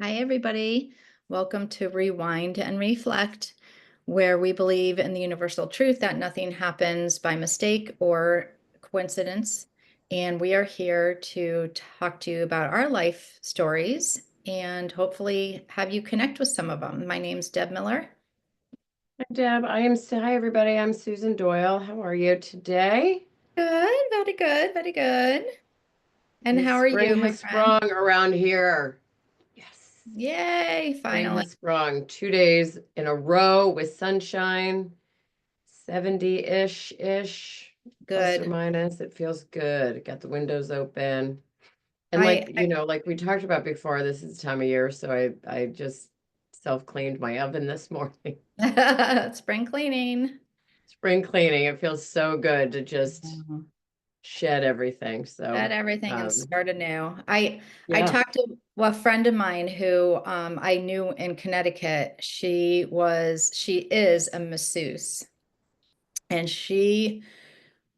Hi, everybody. Welcome to Rewind and Reflect, where we believe in the universal truth that nothing happens by mistake or coincidence. And we are here to talk to you about our life stories and hopefully have you connect with some of them. My name's Deb Miller. Hi, Deb. Hi, everybody. I'm Susan Doyle. How are you today? Good, very good, very good. And The how are spring you, my has friend? sprung around here. Yes. Yay, Spring finally. has sprung 2 days in a row with sunshine, 70-ish, plus or Good. minus. It feels good. Got the windows open. And I, like we talked about before, this is the time of year, so I just self-cleaned my oven this morning. spring cleaning. Spring cleaning. It feels so good to just shed everything. At So, everything and um, start anew. I yeah, talked to a friend of mine who I knew in Connecticut. She is a masseuse, and she,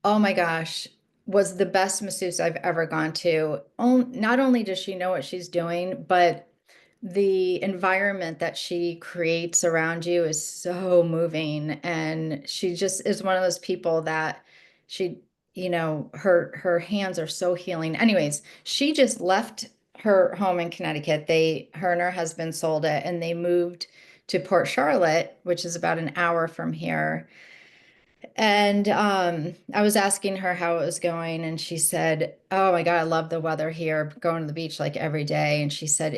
oh my gosh, was the best masseuse I've ever gone to. Not only does she know what she's doing, but the environment that she creates around you is so moving. And she just is one of those people that she, her hands are so healing. Anyways, she just left her home in Connecticut. Her and her husband sold it and they moved to Port Charlotte, which is about an hour from here. And I was asking her how it was going, and she said, "Oh my God, I love the weather here, going to the beach like every day." And she said,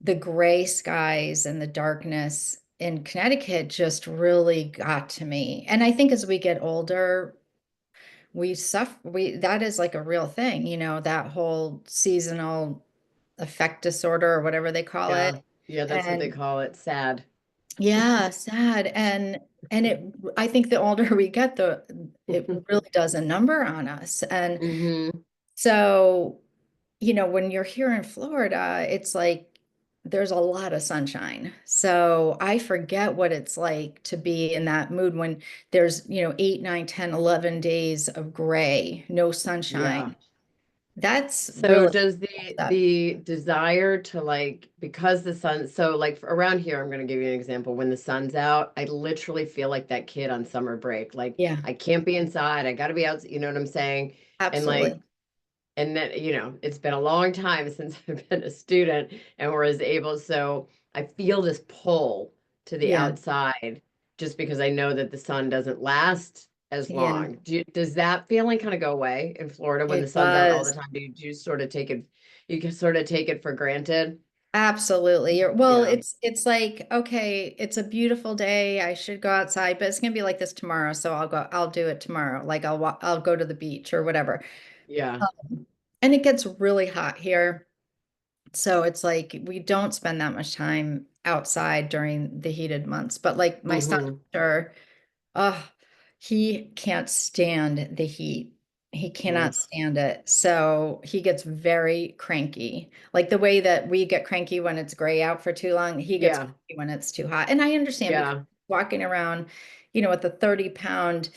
the gray skies and the darkness in Connecticut just really got to me. And I think as we get older, that is like a real thing, that whole seasonal affect disorder or whatever they call it. yeah, yeah, that's what they And call it. Sad. yeah, sad. I think the older we get, it really does a number on us. And Hmm. so, when you're here in Florida, it's like there's a lot of sunshine. So I forget what it's like to be in that mood when there's, 8, 9, 10, 11 days of gray, no Yeah. sunshine. That's So really does messed the up. the desire to because the sun so around here, I'm going to give you an example. When the sun's out, I literally feel like that kid on summer break. Like Yeah, I can't be inside. I got to be out, you know what I'm saying? And absolutely. and then, it's been a long time since I've been a student and was able, so I feel this pull to the Yeah, outside just because I know that the sun doesn't last as yeah, long. Does that feeling kind of go away in Florida when the it sun's out all the does. time? Do you sort of take it, you can sort of take it for granted? Absolutely. Well, Yeah. it's like, okay, it's a beautiful day. I should go outside, but it's gonna be like this tomorrow, so I'll do it tomorrow. Like I'll go to the beach or whatever. Yeah. And it gets really hot here. So it's like we don't spend that much time outside during the heated months. But like my son, Hmm. sure, oh, he can't stand the heat. He cannot stand it. So he gets very cranky. Like the way that we get cranky when it's gray out for too long, he gets Yeah. cranky when it's too hot. And I understand because Yeah. walking around, with a 30-pound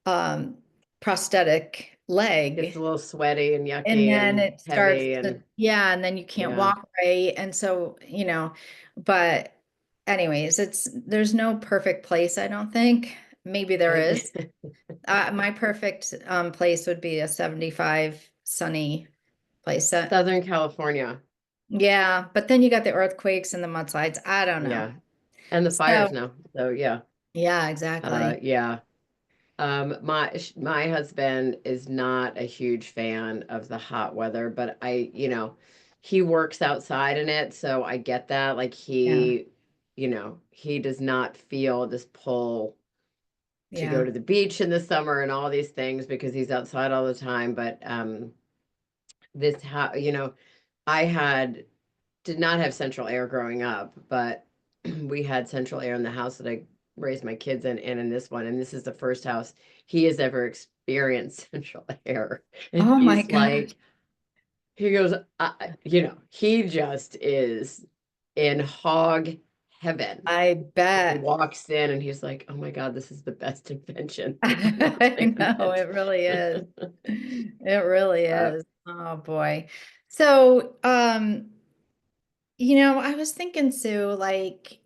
um, prosthetic Gets a leg, little sweaty and and yucky then and it starts heavy to, and yeah, and then you can't yeah. walk right. And so, but anyways, there's no perfect place, I don't think. Maybe there I, is. My perfect place would be a 75 sunny place. Southern California. Yeah, but then you got the earthquakes and the mudslides. I don't know. Yeah. And the So, fires now. So yeah. yeah, exactly. Yeah. My husband is not a huge fan of the hot weather, but he works outside in it, so I get that. Like Yeah, he does not feel this pull to go yeah, to the beach in the summer and all these things because he's outside all the time. But this how I had did not have central air growing up, but we had central air in the house that I raised my kids in, and in this one, and this is the first house he has ever experienced central air. And oh my he's gosh, like, he goes, he just is in hog heaven. I He bet. walks in and he's like, oh my God, this is the best invention on the I know planet. it really is. It really Uh, is. Oh boy. So, I was thinking, Sue, like,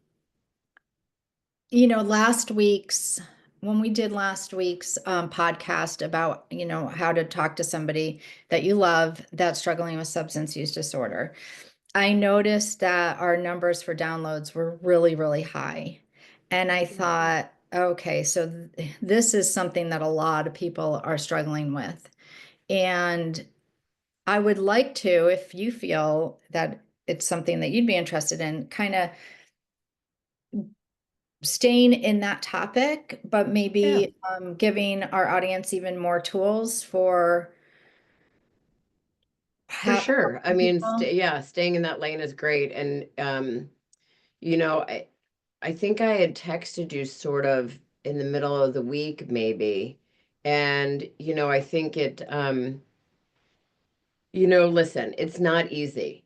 last week's, when we did last week's podcast about, how to talk to somebody that you love that's struggling with substance use disorder, I noticed that our numbers for downloads were really, really high. And I thought, okay, so this is something that a lot of people are struggling with. And I would like to, if you feel that it's something that you'd be interested in, kind of staying in that topic, but Yeah, maybe giving our audience even more tools for for sure. I helping mean, people. yeah, staying in that lane is great. And you know, I think I had texted you sort of in the middle of the week, maybe. And, I think listen, it's not easy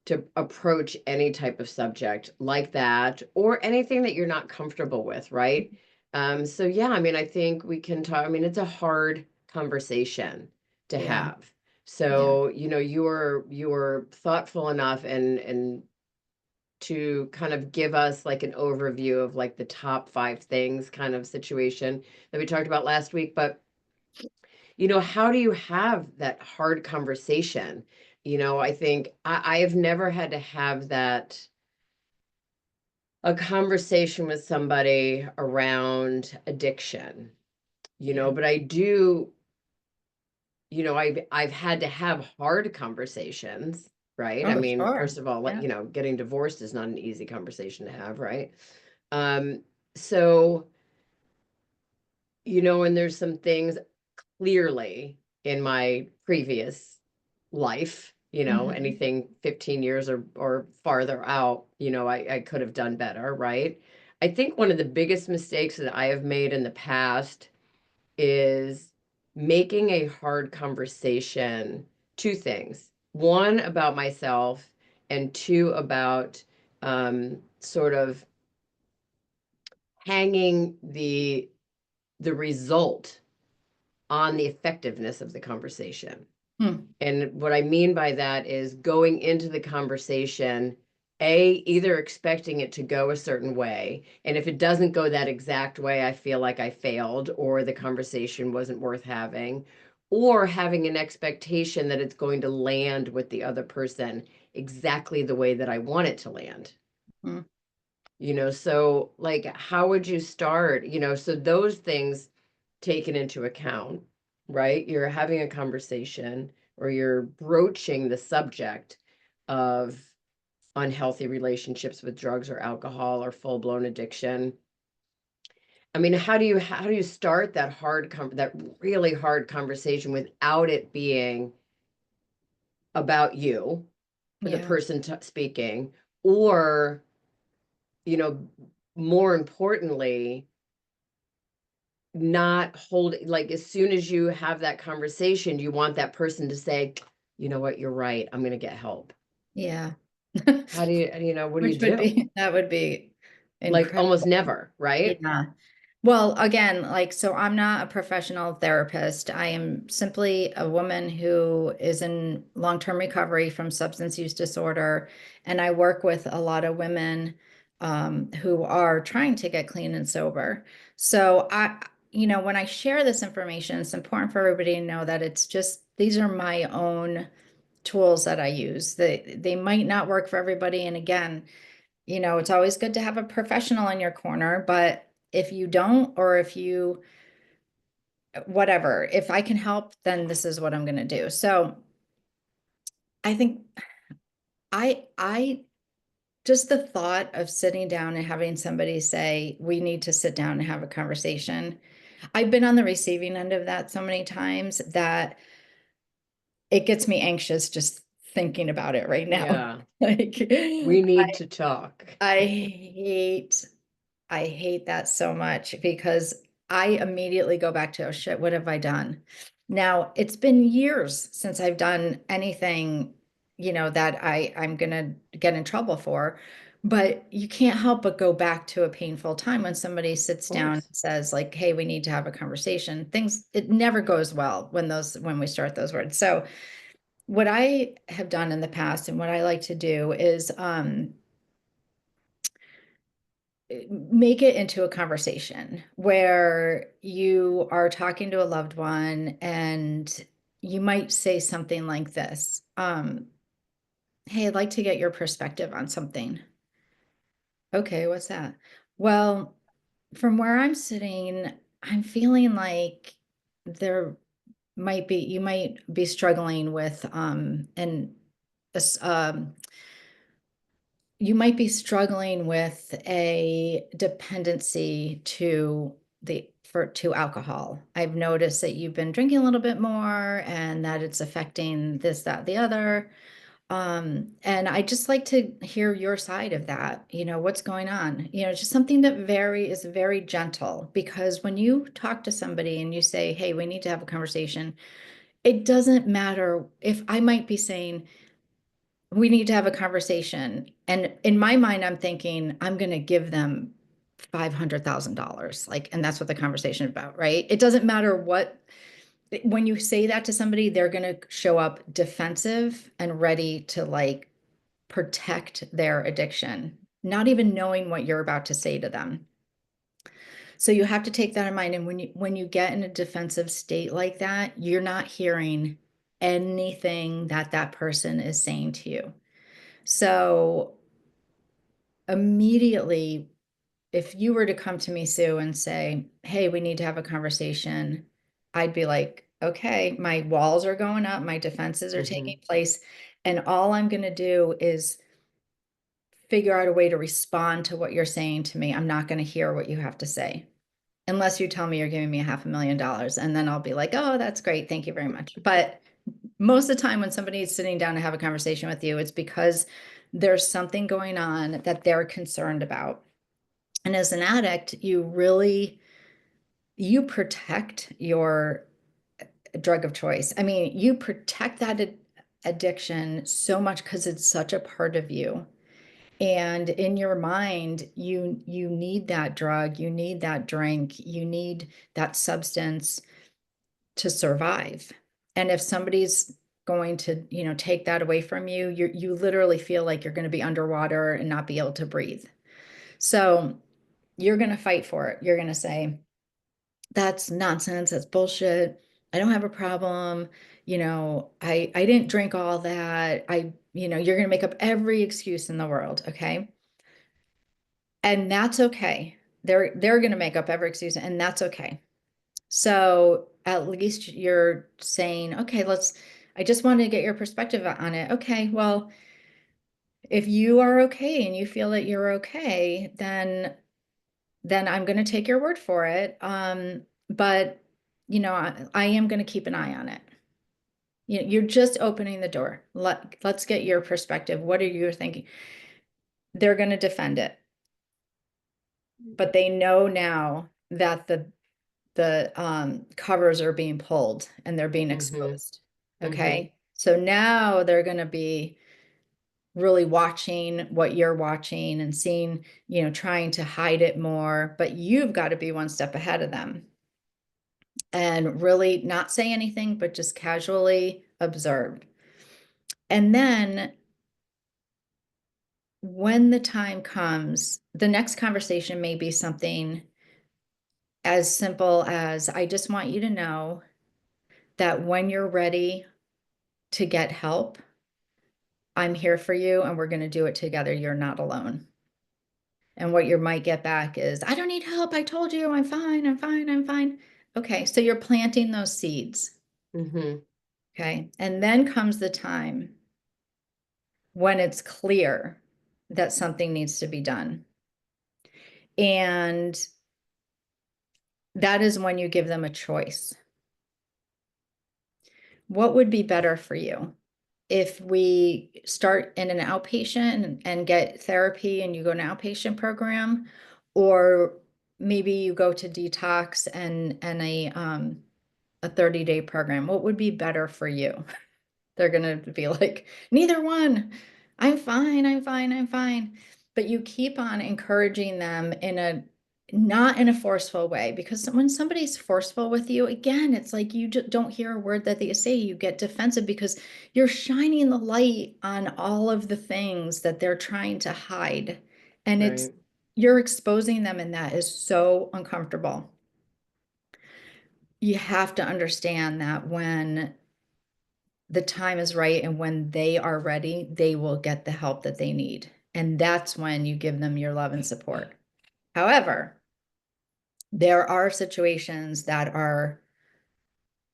to approach any type of subject like that or anything that you're not comfortable with, right? So yeah, I mean, I think we can talk. I mean, it's a hard conversation to Yeah, have. yeah. So, you were thoughtful enough and to kind of give us like an overview of like the top 5 things kind of situation that we talked about last week. But how do you have that hard conversation? I think I have never had to have that a conversation with somebody around addiction, Yeah. but I do, I've had to have hard conversations, right? I Oh, mean, sure. first of all, like, Yeah. getting divorced is not an easy conversation to have, right? Um, so, and there's some things clearly in my previous life, Hmm. anything 15 years or farther out, I could have done better, right? I think one of the biggest mistakes that I have made in the past is making a hard conversation, two things. One about myself and two about sort of hanging the result on the effectiveness of the conversation. Hmm. And what I mean by that is going into the conversation, either expecting it to go a certain way. And if it doesn't go that exact way, I feel like I failed or the conversation wasn't worth having, or having an expectation that it's going to land with the other person exactly the way that I want it to land. Hmm. So like, how would you start? So those things taken into account, right? You're having a conversation or you're broaching the subject of unhealthy relationships with drugs or alcohol or full-blown addiction. I mean, how do you start that that really hard conversation without it being about you or the Yeah. person speaking, or, you know, more importantly, not hold, like, as soon as you have that conversation, you want that person to say, you know what, you're right, I'm going to get help. Yeah. What do you Which would do? be, that would be Like almost incredible. never, right? Yeah. Well, again, like, so I'm not a professional therapist. I am simply a woman who is in long-term recovery from substance use disorder. And I work with a lot of women who are trying to get clean and sober. So when I share this information, it's important for everybody to know that it's just, these are my own tools that I use. They might not work for everybody. And again, it's always good to have a professional in your corner, but if you don't, or if you, whatever, if I can help, then this is what I'm going to do. So I think I just the thought of sitting down and having somebody say, we need to sit down and have a conversation. I've been on the receiving end of that so many times that it gets me anxious just thinking about it right now. Yeah, Like, we need to talk. I hate I hate that so much because I immediately go back to, oh shit, what have I done? Now, it's been years since I've done anything, that I'm gonna get in trouble for, but you can't help but go back to a painful time when somebody Of sits down and course. says like, hey, we need to have a conversation. It never goes well when we start those words. So what I have done in the past and what I like to do is make it into a conversation where you are talking to a loved one and you might say something like this. Hey, I'd like to get your perspective on something. Okay, what's that? Well, from where I'm sitting, I'm feeling like there you might be struggling with this, you might be struggling with a dependency to alcohol. I've noticed that you've been drinking a little bit more and that it's affecting this, that, the other. And I just like to hear your side of that. What's going on? Just something that is very gentle, because when you talk to somebody and you say, hey, we need to have a conversation, it doesn't matter if I might be saying, we need to have a conversation. And in my mind, I'm thinking, I'm going to give them $500,000. Like, and that's what the conversation is about, right? It doesn't matter when you say that to somebody, they're going to show up defensive and ready to like protect their addiction, not even knowing what you're about to say to them. So you have to take that in mind. And when you get in a defensive state like that, you're not hearing anything that that person is saying to you. So immediately, if you were to come to me, Sue, and say, hey, we need to have a conversation, I'd be like, okay, my walls are going up, my defenses are Mm-hmm. taking place, and all I'm going to do is figure out a way to respond to what you're saying to me. I'm not going to hear what you have to say unless you tell me you're giving me $500,000. And then I'll be like, oh, that's great. Thank you very much. But most of the time when somebody is sitting down to have a conversation with you, it's because there's something going on that they're concerned about. And as an addict, you protect your drug of choice. I mean, you protect that addiction so much because it's such a part of you. And in your mind, you need that drug, you need that drink, you need that substance to survive. And if somebody's going to, take that away from you, you literally feel like you're going to be underwater and not be able to breathe. So you're going to fight for it. You're going to say, that's nonsense, that's bullshit. I don't have a problem. I didn't drink all that. You're going to make up every excuse in the world, okay? And that's okay. They're going to make up every excuse, and that's okay. So at least you're saying, okay, I just wanted to get your perspective on it. Okay, well, if you are okay and you feel that you're okay, then I'm going to take your word for it. But I am going to keep an eye on it. You're just opening the door. Let's get your perspective. What are you thinking? They're going to defend it, but they know now that the covers are being pulled and they're being Mm-hmm. exposed. Mm-hmm. Okay. So now they're going to be really watching what you're watching and seeing, trying to hide it more, but you've got to be one step ahead of them and really not say anything, but just casually observe. And then when the time comes, the next conversation may be something as simple as, I just want you to know that when you're ready to get help, I'm here for you and we're going to do it together. You're not alone. And what you might get back is, I don't need help. I told you I'm fine. I'm fine. I'm fine. Okay. So you're planting those seeds. Mm-hmm. Okay. And then comes the time when it's clear that something needs to be done. And that is when you give them a choice. What would be better for you? If we start in an outpatient and get therapy and you go to an outpatient program, or maybe you go to detox and a 30-day program, what would be better for you? They're going to be like, neither one. I'm fine. I'm fine. I'm fine. But you keep on encouraging them not in a forceful way, because when somebody's forceful with you, again, it's like you just don't hear a word that they say. You get defensive because you're shining the light on all of the things that they're trying to hide. And Right. you're exposing them, and that is so uncomfortable. You have to understand that when the time is right and when they are ready, they will get the help that they need. And that's when you give them your love and support. However, there are situations that are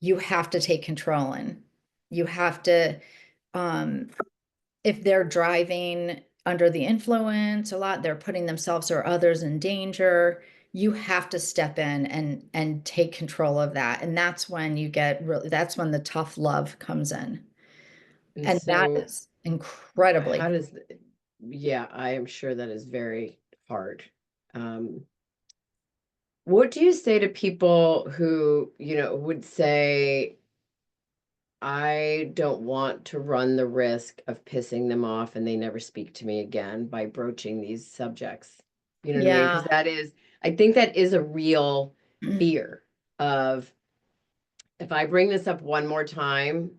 you have to take control in. You have to, um, if they're driving under the influence a lot, they're putting themselves or others in danger. You have to step in and take control of that. And that's when you get really, that's when the tough love comes in. And And that so is incredibly how hard. does, yeah, I am sure that is very hard. Um, what do you say to people who, would say, I don't want to run the risk of pissing them off and they never speak to me again by broaching these subjects? You know what I mean? Because Yeah. I think that is a real fear of, if I bring this up one more time,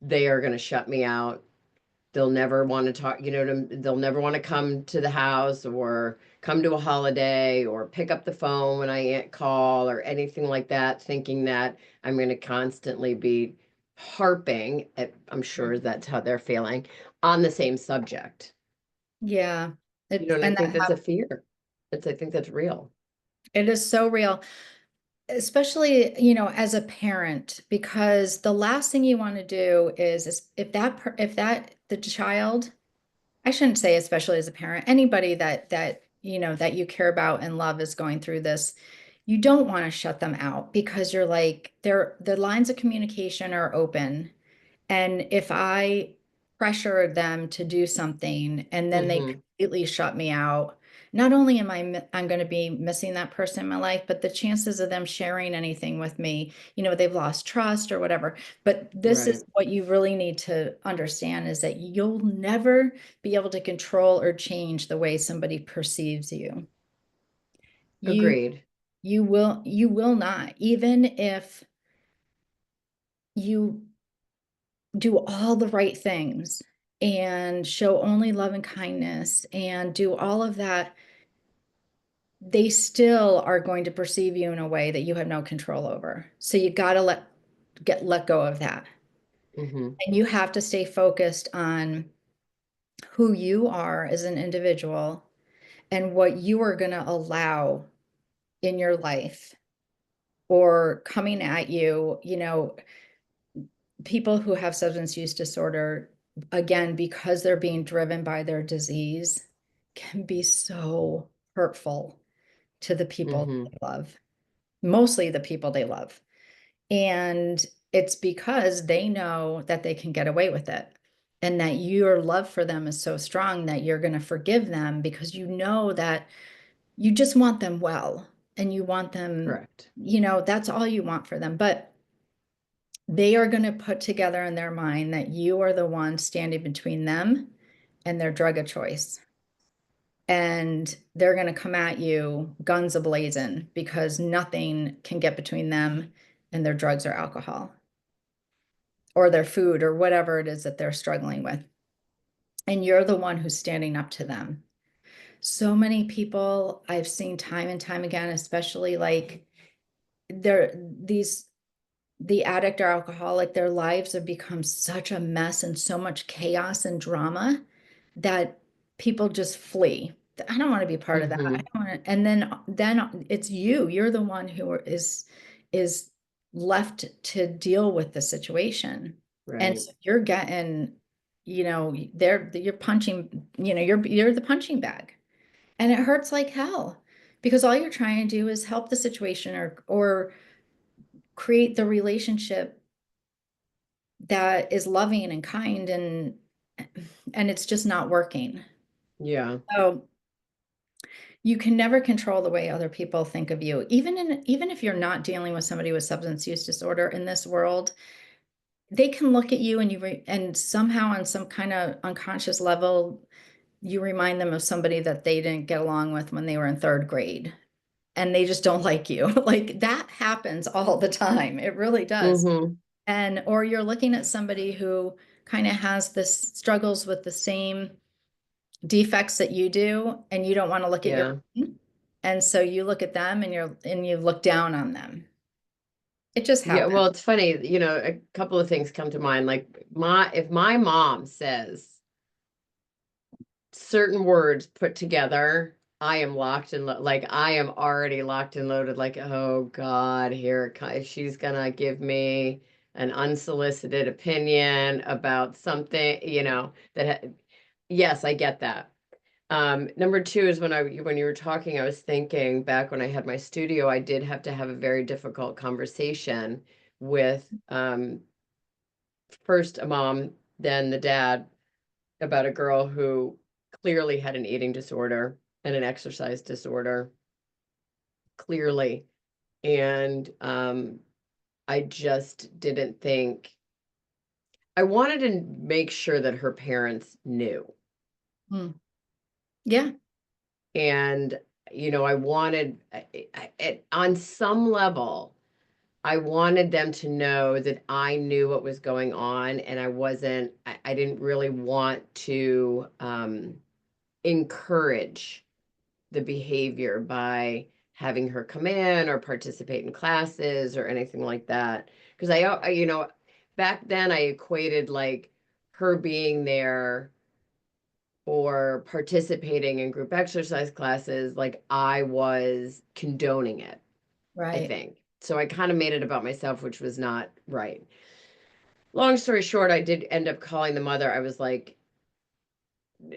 they are going to shut me out. They'll never want to talk, they'll never want to come to the house or come to a holiday or pick up the phone when I call or anything like that, thinking that I'm going to constantly be harping at, I'm sure that's how they're feeling, on the same subject. Yeah. And I And think that's a fear. I think that's real. it is so real, especially, as a parent, because the last thing you want to do is if that the child, I shouldn't say especially as a parent, anybody that you care about and love is going through this, you don't want to shut them out because you're like, the lines of communication are open. And if I pressure them to do something and then they Hmm. completely shut me out, not only I'm going to be missing that person in my life, but the chances of them sharing anything with me, they've lost trust or whatever. But this Right. is what you really need to understand is that you'll never be able to control or change the way somebody perceives you. You Agreed. you will not, even if you do all the right things and show only love and kindness and do all of that, they still are going to perceive you in a way that you have no control over. So you got to let go of that. Hmm. And you have to stay focused on who you are as an individual and what you are going to allow in your life or coming at you, people who have substance use disorder, again, because they're being driven by their disease, can be so hurtful to the people Hmm. they love, mostly the people they love. And it's because they know that they can get away with it and that your love for them is so strong that you're going to forgive them because you know that you just want them well and you want them, Correct. that's all you want for them. But they are going to put together in their mind that you are the one standing between them and their drug of choice. And they're going to come at you guns ablazing because nothing can get between them and their drugs or alcohol or their food or whatever it is that they're struggling with. And you're the one who's standing up to them. So many people I've seen time and time again, especially like these the addict or alcoholic, their lives have become such a mess and so much chaos and drama that people just flee. I don't want to be part of that. I Hmm. don't want to, and then it's you're the one who is left to deal with the situation. And Right. so you're getting, you're punching, you're the punching bag. And it hurts like hell because all you're trying to do is help the situation or create the relationship that is loving and kind and it's just not working. Yeah. So you can never control the way other people think of you. Even if you're not dealing with somebody with substance use disorder in this world, they can look at you and and somehow on some kind of unconscious level, you remind them of somebody that they didn't get along with when they were in third grade. and they just don't like you. Like that happens all the time. It really does. Mm-hmm. And or you're looking at somebody who kind of has this struggles with the same defects that you do, and you don't want to look at your Yeah. own. And so you look at them and you look down on them. It just Yeah, happens. well, it's funny, a couple of things come to mind. Like if my mom says certain words put together, I am locked and like I am already locked and loaded. Like, oh God, she's gonna give me an unsolicited opinion about something, yes, I get that. Number two is when you were talking, I was thinking back when I had my studio, I did have to have a very difficult conversation with first a mom, then the dad, about a girl who clearly had an eating disorder and an exercise disorder, clearly. And I just didn't think, I wanted to make sure that her parents knew. Hmm. Yeah. And, I wanted, on some level, I wanted them to know that I knew what was going on, and I didn't really want to encourage the behavior by having her come in or participate in classes or anything like that. Because back then I equated like her being there or participating in group exercise classes like I was condoning it, I Right. think. So I kind of made it about myself, which was not right. Long story short, I did end up calling the mother. I was like,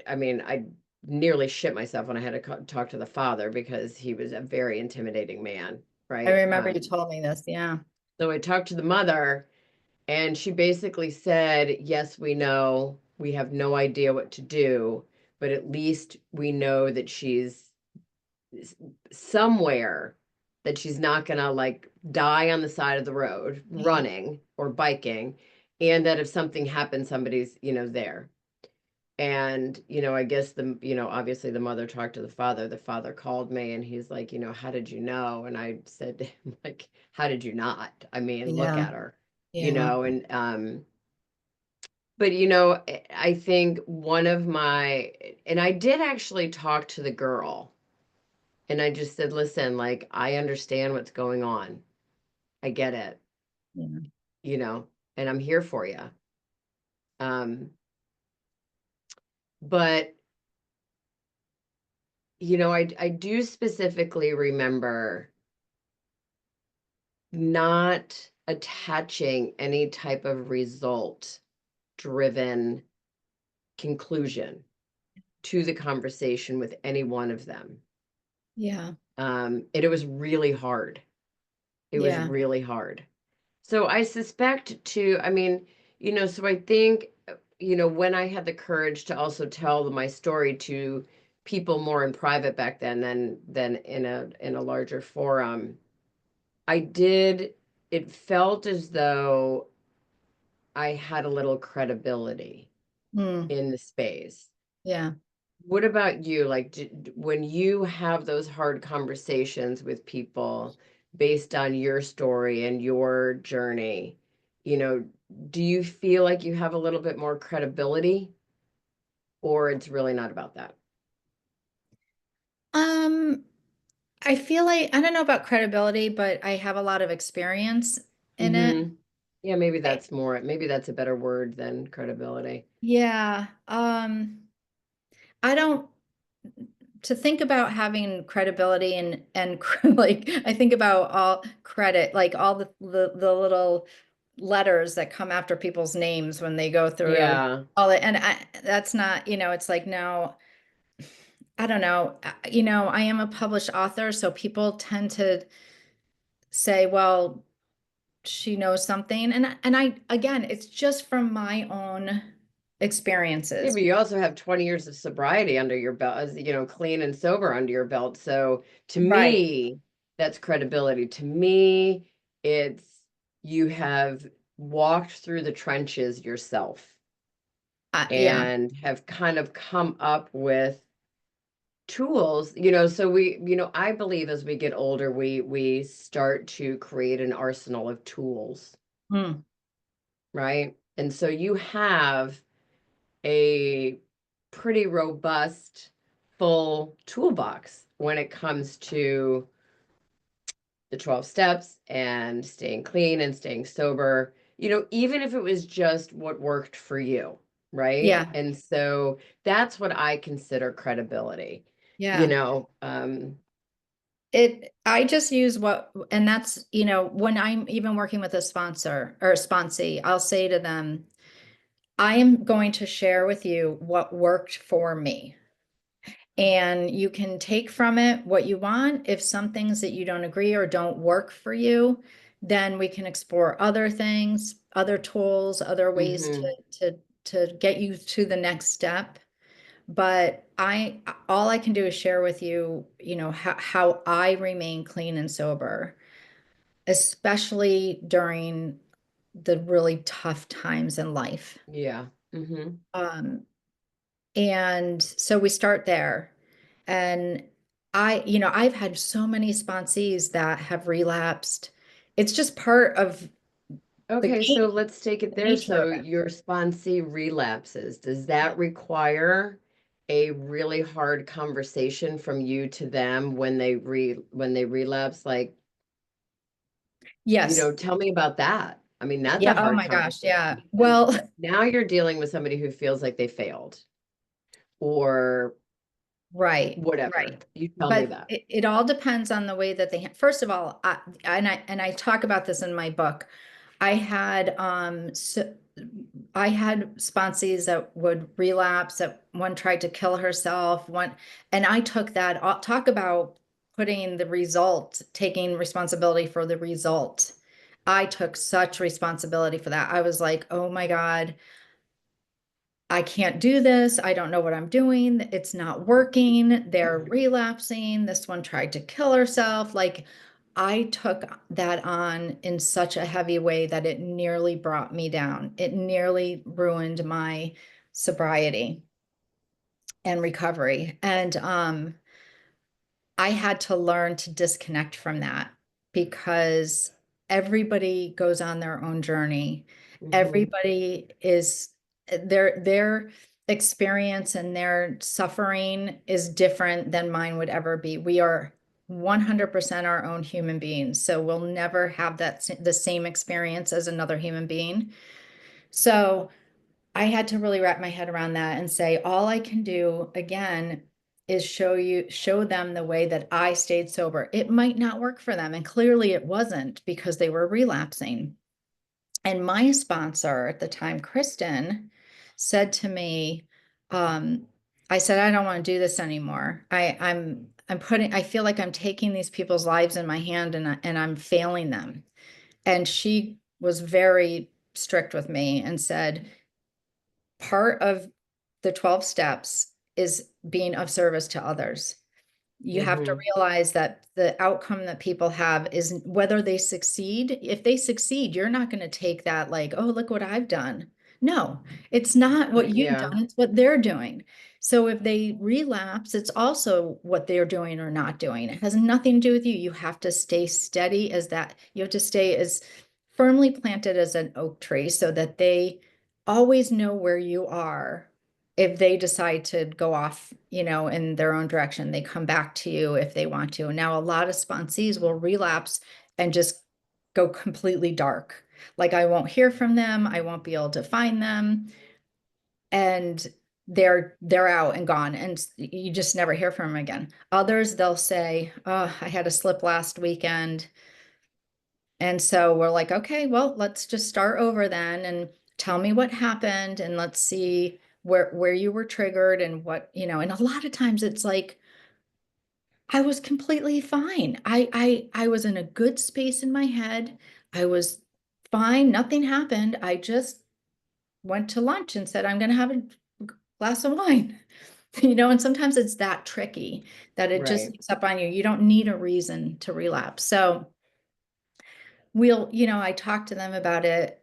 I mean, I nearly shit myself when I had to talk to the father because he was a very intimidating man, I right? remember you told me this. Yeah. So I talked to the mother, and she basically said, yes, we know. We have no idea what to do, but at least we know that she's somewhere, that she's not gonna like die on the side of the road Yeah. running or biking, and that if something happens, somebody's, there. And, I guess obviously the mother talked to the father. The father called me and he's like, how did you know? And I said to him, like, how did you not? I mean, look Yeah. at her, Yeah. and but I think one of my, and I did actually talk to the girl, and I just said, listen, like, I understand what's going on. I get it, Yeah. you know, and I'm here for you. Um, but I do specifically remember not attaching any type of result driven conclusion to the conversation with any one of them. Yeah. And it was really hard. It was Yeah. really hard. So I suspect too, I mean, so I think, when I had the courage to also tell my story to people more in private back then than in a larger forum, I did, it felt as though I had a little credibility Hmm. in the space. Yeah. What about you? Like, when you have those hard conversations with people based on your story and your journey, you know, do you feel like you have a little bit more credibility, or it's really not about that? Um, I feel like I don't know about credibility, but I have a lot of experience in it. Mm-hmm. Yeah, maybe that's a better word than credibility. Yeah. I don't to think about having credibility and like I think about all credit, like all the little letters that come after people's names when they go through Yeah. all it, and that's not, it's like no, I don't know. I am a published author, so people tend to say, well, she knows something, and I again, it's just from my own Yeah, experiences. but you also have 20 years of sobriety under your belt, as clean and sober under your belt. So to Right. me, that's credibility. To me, it's you have walked through the trenches yourself Yeah. and have kind of come up with tools, so I believe as we get older, we start to create an arsenal of tools, Mm, right? And so you have a pretty robust, full toolbox when it comes to the 12 steps and staying clean and staying sober, even if it was just what worked for you, right? yeah, And so that's what I consider credibility, you yeah. know. Um, I just use what, and that's, when I'm even working with a sponsor or a sponsee, I'll say to them, I am going to share with you what worked for me. And you can take from it what you want. If some things that you don't agree or don't work for you, then we can explore other things, other tools, other ways mhm. to get you to the next step. But all I can do is share with you, how I remain clean and sober, especially during the really tough times in life. Yeah. Mhm. Um, And so we start there. And I've had so many sponsees that have relapsed. It's just part of the Okay, game, so let's take it the there. nature of So it. your sponsee relapses. Does that require a really hard conversation from you to them when they relapse? Like, Yes. tell me about that. I mean, that's a Yeah. Oh hard my gosh. conversation Yeah. because Well, now you're dealing with somebody who feels like they failed or right. whatever. Right. You tell me But that. it all depends on the way that first of all, I talk about this in my book. I had I had sponsees that would relapse, that one tried to kill herself, one, and I took that, talk about putting the result, taking responsibility for the result. I took such responsibility for that. I was like, oh my God, I can't do this. I don't know what I'm doing. It's not working. They're relapsing. This one tried to kill herself. Like, I took that on in such a heavy way that it nearly brought me down. It nearly ruined my sobriety and recovery. And I had to learn to disconnect from that because everybody goes on their own journey. Hmm. Everybody is their experience and their suffering is different than mine would ever be. We are 100% our own human beings, so we'll never have the same experience as another human being. So I had to really wrap my head around that and say, all I can do again is show them the way that I stayed sober. It might not work for them. And clearly it wasn't because they were relapsing. And my sponsor at the time, Kristen, said to me, um, I said, I don't want to do this anymore. I feel like I'm taking these people's lives in my hand and I'm failing them. And she was very strict with me and said, part of the 12 steps is being of service to others. You have to Hmm. realize that the outcome that people have is whether they succeed. If they succeed, you're not going to take that like, oh, look what I've done. No, it's not what you've Yeah. done, it's what they're doing. So if they relapse, it's also what they're doing or not doing. It has nothing to do with you. You have to stay steady as that. You have to stay as firmly planted as an oak tree so that they always know where you are. If they decide to go off, in their own direction, they come back to you if they want to. Now, a lot of sponsees will relapse and just go completely dark. Like, I won't hear from them, I won't be able to find them, and they're out and gone, and you just never hear from them again. Others, they'll say, oh, I had a slip last weekend. And so we're like, okay, well, let's just start over then and tell me what happened and let's see where you were triggered and and a lot of times it's like I was completely fine. I was in a good space in my head. I was fine. Nothing happened. I just went to lunch and said, I'm going to have a glass of wine. And sometimes it's that tricky that it just Right. sneaks up on you. You don't need a reason to relapse. So I talk to them about it,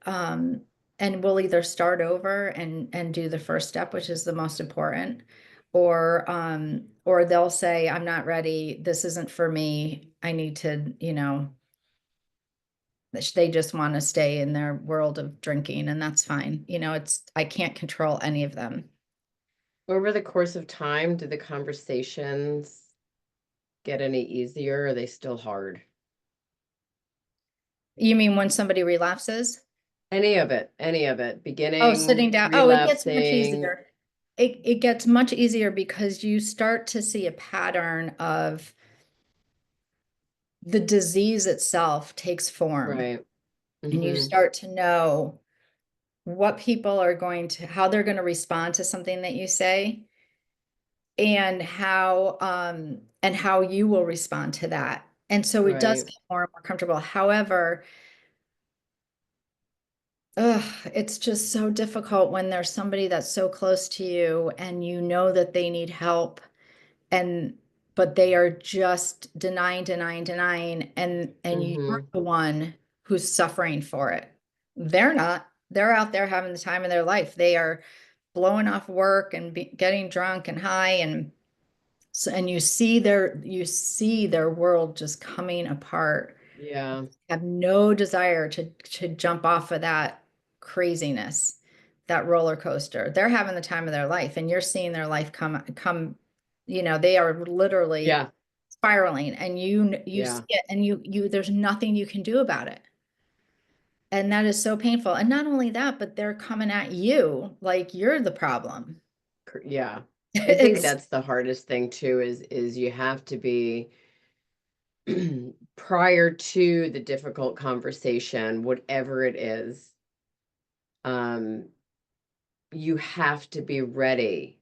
and we'll either start over and do the first step, which is the most important, or they'll say, I'm not ready, this isn't for me, I need to, they just want to stay in their world of drinking, and that's fine. I can't control any of them. Over the course of time, do the conversations get any easier? Or are they still hard? You mean when somebody relapses? Any of it, Oh, sitting beginning, down. Oh, it gets much relapsing, easier. It gets much easier because you start to see a pattern of the disease itself takes form, right? and you Mm-hmm. start to know what people are how they're going to respond to something that you say, and how you will respond to that. And so it does Right. get more and more comfortable. However, it's just so difficult when there's somebody that's so close to you and you know that they need help, and but they are just denying, denying, denying, and you're Mm-hmm. the one who's suffering for it. They're not. They're out there having the time of their life. They are blowing off work and getting drunk and high, and so, and you see their world just coming apart. Yeah. Have no desire to jump off of that craziness, that roller coaster. They're having the time of their life, and you're seeing their life come. They are literally Yeah. spiraling, and you see Yeah. it, and there's nothing you can do about it. And that is so painful. And not only that, but they're coming at you like you're the problem. Yeah. I think It's that's the hardest thing too, is you have to be prior to the difficult conversation, whatever it is, um, you have to be ready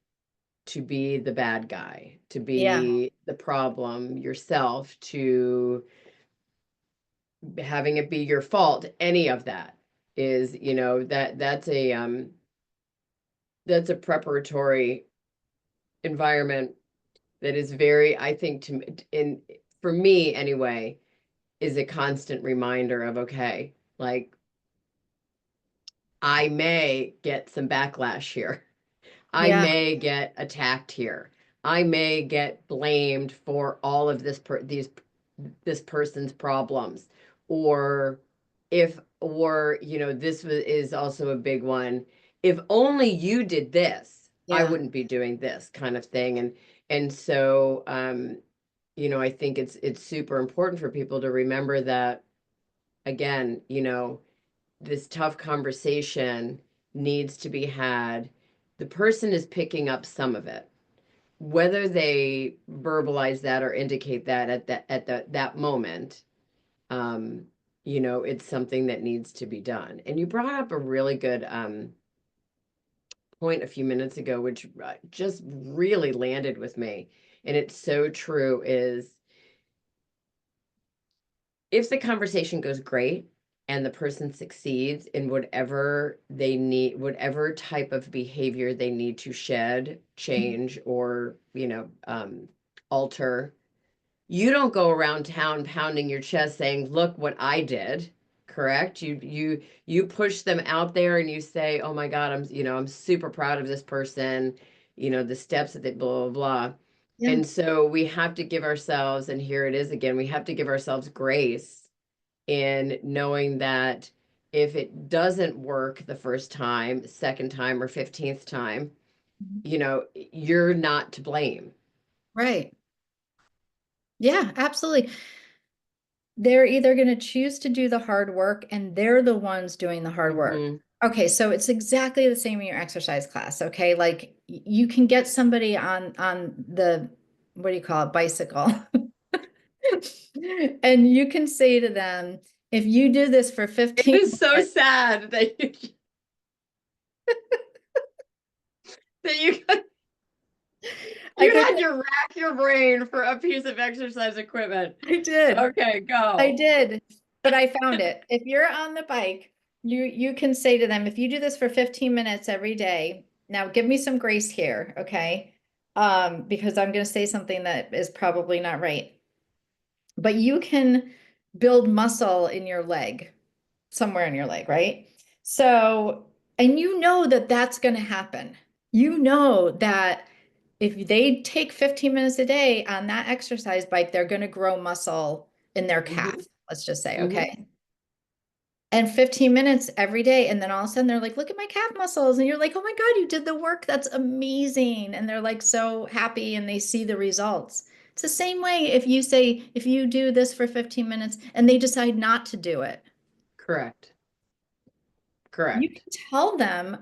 to be the bad guy, to yeah, be the problem yourself, to having it be your fault. Any of that is, that's a preparatory environment that is very, I think, in for me anyway, is a constant reminder of, okay, like I may get some backlash here. I yeah, may get attacked here. I may get blamed for all of this person's problems. Or this is also a big one. If only you did this, I yeah. wouldn't be doing this kind of thing. And so I think it's super important for people to remember that, again, this tough conversation needs to be had. The person is picking up some of it, whether they verbalize that or indicate that at that moment. um it's something that needs to be done. And you brought up a really good point a few minutes ago, which just really landed with me, and it's so true, is if the conversation goes great and the person succeeds in whatever they need, whatever type of behavior they need to shed, change, or, alter, you don't go around town pounding your chest saying, "Look what I did." Correct? You push them out there and you say, "Oh my God, I'm super proud of this person, the steps that they blah blah blah." Yeah. And so we have to give ourselves, and here it is again, we have to give ourselves grace in knowing that if it doesn't work the first time, second time, or 15th time, you're not to blame. Right. Yeah, absolutely. They're either going to choose to do the hard work, and they're the ones doing the hard work. Hmm. Okay, so it's exactly the same in your exercise class. Okay, like you can get somebody on the, what do you call it, bicycle, and you can say to them, if you do this for It 15 is so minutes, sad that you I you could, had to rack your brain for a piece of exercise equipment. I did. Okay, I go. did, but I found it. If you're on the bike, you can say to them, if you do this for 15 minutes every day, now give me some grace here, okay? Because I'm going to say something that is probably not right. But you can build muscle in your leg, somewhere in your leg, right? So, and you know that that's going to happen. You know that if they take 15 minutes a day on that exercise bike, they're going to grow muscle in their calf, Hmm. let's just say, Hmm. okay? And 15 minutes every day. And then all of a sudden they're like, look at my calf muscles. And you're like, oh my God, you did the work. That's amazing. And they're like so happy and they see the results. It's the same way if you say, if you do this for 15 minutes and they decide not to do it, Correct. you Correct. can tell them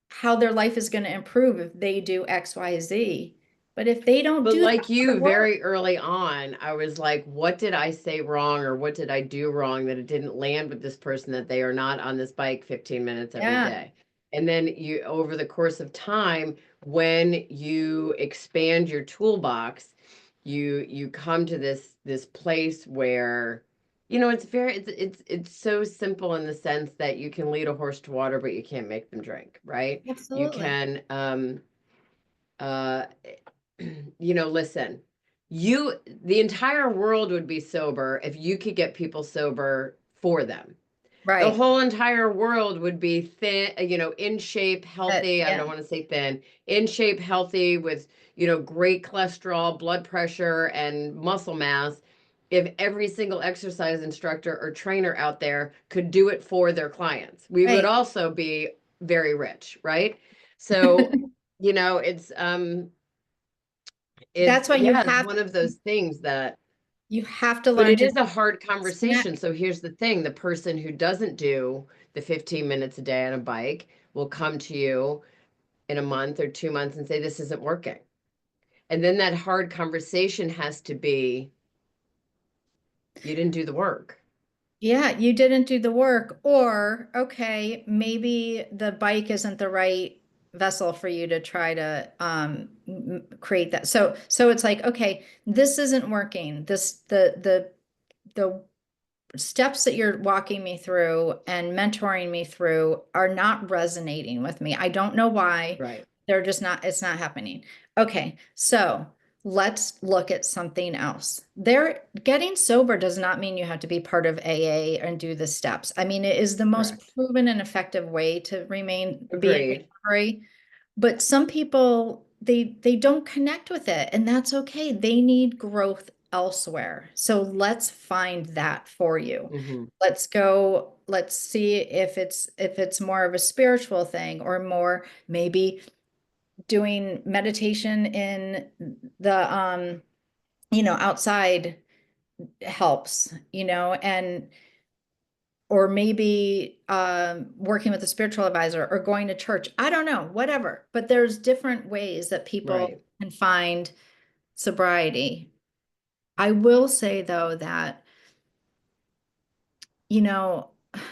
how their life is going to improve if they do X, Y, Z. But if they don't But do that like you, work, very early on, I was like, what did I say wrong or what did I do wrong that it didn't land with this person that they are not on this bike 15 minutes every yeah, day? And then you, over the course of time, when you expand your toolbox, you come to this place where, it's very it's so simple in the sense that you can lead a horse to water, but you can't make them drink, right? You absolutely. can uh listen, the entire world would be sober if you could get people sober for them. The Right. whole entire world would be thin, in shape, healthy. I Yeah. don't want to say thin, in shape, healthy with, great cholesterol, blood pressure, and muscle mass. If every single exercise instructor or trainer out there could do it for their clients, we would Right. also be very rich, right? So, it's That's why yeah, it's one of those things that, you have to but learn it to is a hard conversation. disconnect. So here's the thing, the person who doesn't do the 15 minutes a day on a bike will come to you in a month or 2 months and say, this isn't working. And then that hard conversation has to be, you didn't do the work. Yeah, you didn't do the work, or okay, maybe the bike isn't the right vessel for you to try to create that. So it's like, okay, this isn't working. This the steps that you're walking me through and mentoring me through are not resonating with me. I don't know why. Right. They're just not, it's not happening. Okay, so let's look at something else. They're getting sober does not mean you have to be part of AA and do the steps. I mean, it is the most Correct. proven and effective way to be in Agreed. recovery. But some people they don't connect with it, and that's okay. They need growth elsewhere. So let's find that for you. Hmm. Let's go, let's see if it's more of a spiritual thing or more maybe doing meditation in the outside helps, and or maybe working with a spiritual advisor or going to church. I don't know, whatever. But there's different ways that people Right. can find sobriety. I will say, though, that, you know,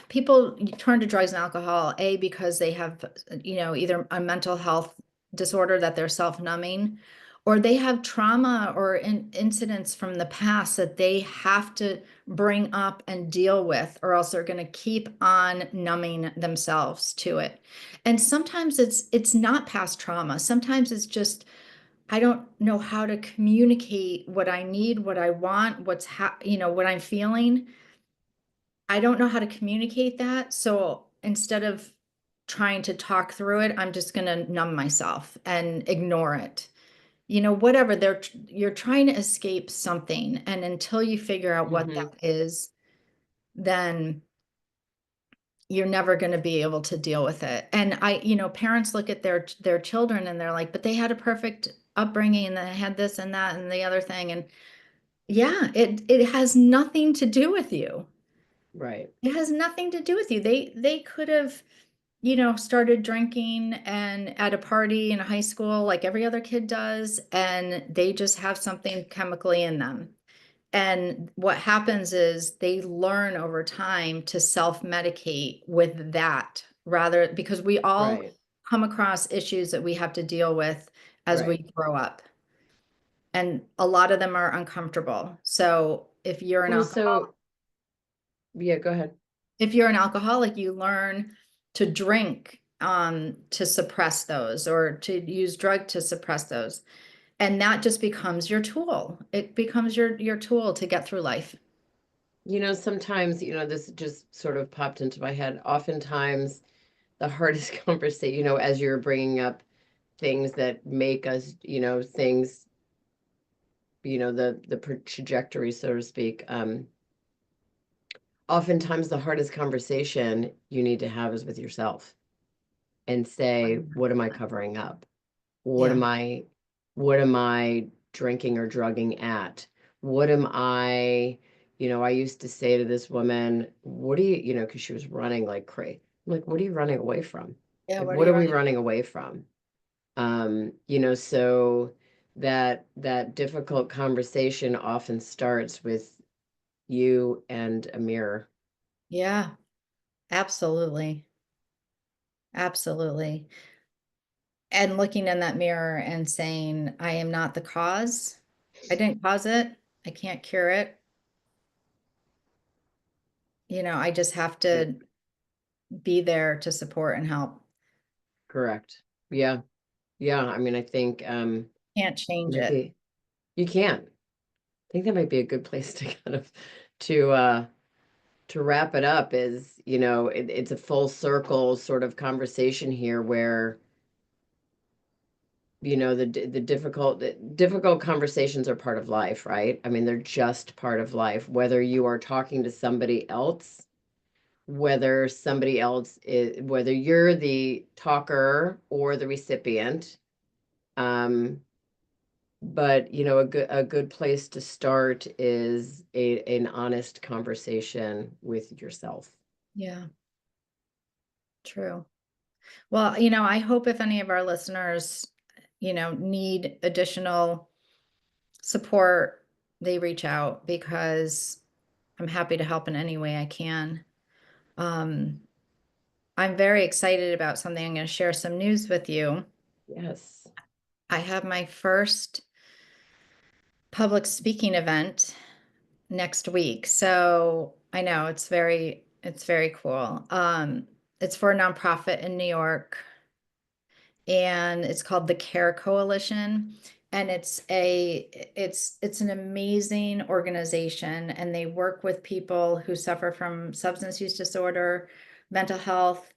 people turn to drugs and alcohol, A, because they have, either a mental health disorder that they're self-numbing, or they have trauma or incidents from the past that they have to bring up and deal with, or else they're going to keep on numbing themselves to it. And sometimes it's not past trauma. Sometimes it's just I don't know how to communicate what I need, what I want, what I'm feeling. I don't know how to communicate that. So instead of trying to talk through it, I'm just going to numb myself and ignore it. Whatever you're trying to escape something. And until you figure out what Hmm. that is, then you're never going to be able to deal with it. And parents look at their children and they're like, but they had a perfect upbringing and they had this and that and the other thing. And yeah, it has nothing to do with you. Right. It has nothing to do with you. They could have, started drinking and at a party in high school like every other kid does, and they just have something chemically in them. And what happens is they learn over time to self-medicate with that rather because we all Right. come across issues that we have to deal with as we Right. grow up. And a lot of them are uncomfortable. So Well, so yeah, go ahead. if you're an alcoholic, you learn to drink to suppress those or to use drug to suppress those. And that just becomes your tool. It becomes your tool to get through life. Sometimes, this just sort of popped into my head. Oftentimes, the hardest conversation, as you're bringing up things that make us, things, the trajectory, so to speak. Oftentimes the hardest conversation you need to have is with yourself and say, what am I covering up? What Yeah. am I, what am I drinking or drugging at? What am I used to say to this woman, what do because she was running like crazy. I'm like, what are you running away from? Yeah. Like, What are what you are we running? running away from? So that difficult conversation often starts with you and a mirror. Yeah, absolutely. Absolutely. And looking in that mirror and saying, I am not the cause. I didn't cause it. I can't cure it. I just have Right. to be there to support and help. Correct. Yeah. Yeah. I mean, I think Can't change might it. be you can. I think that might be a good place to kind of to wrap it up is, it's a full circle sort of conversation here where, the difficult conversations are part of life, right? I mean, they're just part of life, whether you are talking to somebody else, whether you're the talker or the recipient. But a good place to start is an honest conversation with yourself. Yeah, true. Well, I hope if any of our listeners, need additional support, they reach out because I'm happy to help in any way I can. Um, I'm very excited about something. I'm going to share some news with you. Yes. I have my first public speaking event next week. So I know it's very cool. It's for a nonprofit in New York, and it's called the Care Coalition. And it's an amazing organization, and they work with people who suffer from substance use disorder, mental health,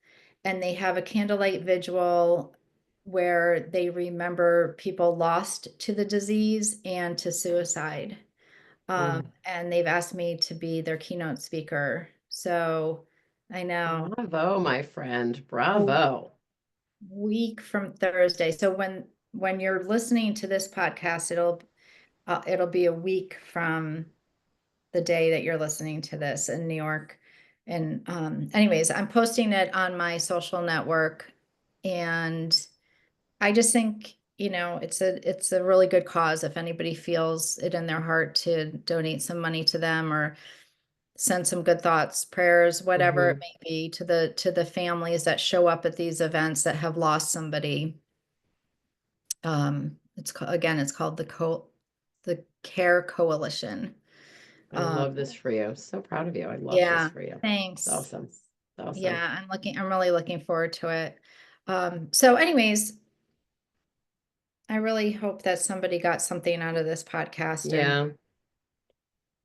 and they have a candlelight vigil where they remember people lost to the disease and to suicide. Mm. And they've asked me to be their keynote speaker. So I know Bravo, my friend. a Bravo. week from Thursday. So when you're listening to this podcast, it'll be a week from the day that you're listening to this in New York. And anyways, I'm posting it on my social network, and I just think, it's a really good cause if anybody feels it in their heart to donate some money to them or send some good thoughts, prayers, whatever it Hmm. may be, to the families that show up at these events that have lost somebody. It's called the Care Coalition. I Um, love this for you. So proud of you. I love this yeah, for you. It's thanks. awesome. It's awesome. Yeah, I'm really looking forward to it. So anyways, I really hope that somebody got something out of this podcast, and Yeah,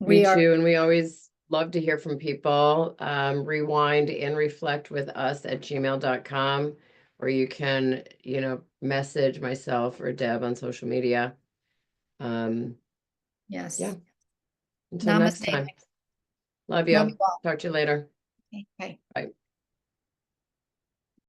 me we are, too. And we always love to hear from people. Rewind and reflect with us at gmail.com, or you can, message myself or Deb on social media. Um, yeah, yes. until next Namaste. time. Love Love you you. all. Talk to you later. Okay, bye. Bye.